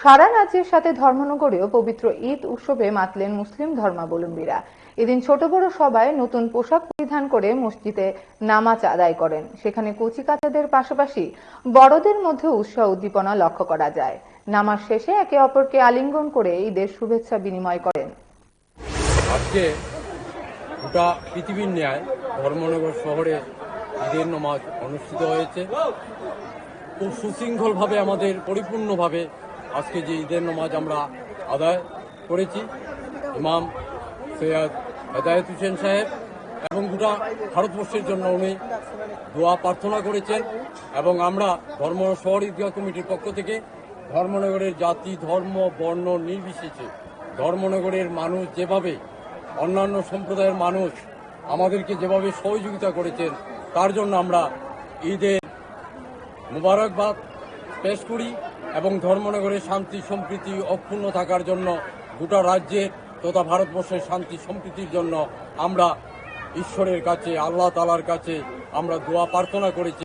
সারা রাজ্যের সাথে ধর্মনগরেও পবিত্র ঈদ উৎসবে মাতলেন মুসলিম ধর্মাবলম্বীরা। এদিন ছোট বড় সবাই নতুন পোশাক পরিধান করে মসজিদে নামাজ আদায় করেন। সেখানে কচিকাঁচাদের পাশাপাশি বড়দের মধ্যে উৎসাহ উদ্দীপনা লক্ষ্য করা যায়। নামাজ শেষে একে অপরকে আলিঙ্গন করে ঈদের শুভেচ্ছা বিনিময় করেন। আজকে গোটা পৃথিবীর ন্যায় ধর্মনগর শহরে ঈদের নামাজ অনুষ্ঠিত হয়েছে। খুব সুশৃঙ্খলভাবে আমাদের পরিপূর্ণভাবে আজকে যে ঈদের নামাজ আমরা আদায় করেছি, ইমাম সৈয়দ হেদায়েত হোসেন সাহেব এবং গোটা ভারতবর্ষের জন্য উনি দোয়া প্রার্থনা করেছেন। এবং আমরা ধর্মনগর শহর ঈদগাহ কমিটির পক্ষ থেকে ধর্মনগরের জাতি ধর্ম বর্ণ নির্বিশেষে ধর্মনগরের মানুষ যেভাবে অন্যান্য সম্প্রদায়ের মানুষ আমাদেরকে যেভাবে সহযোগিতা করেছেন তার জন্য আমরা ঈদের মুবারকবাদ পেশ করি এবং ধর্মনগরের শান্তি সম্প্রীতি অক্ষুণ্ণ থাকার জন্য গোটা রাজ্যের তথা ভারতবর্ষের শান্তি সম্প্রীতির জন্য আমরা ঈশ্বরের কাছে আল্লাহ তাআলার কাছে আমরা দোয়া প্রার্থনা করেছি।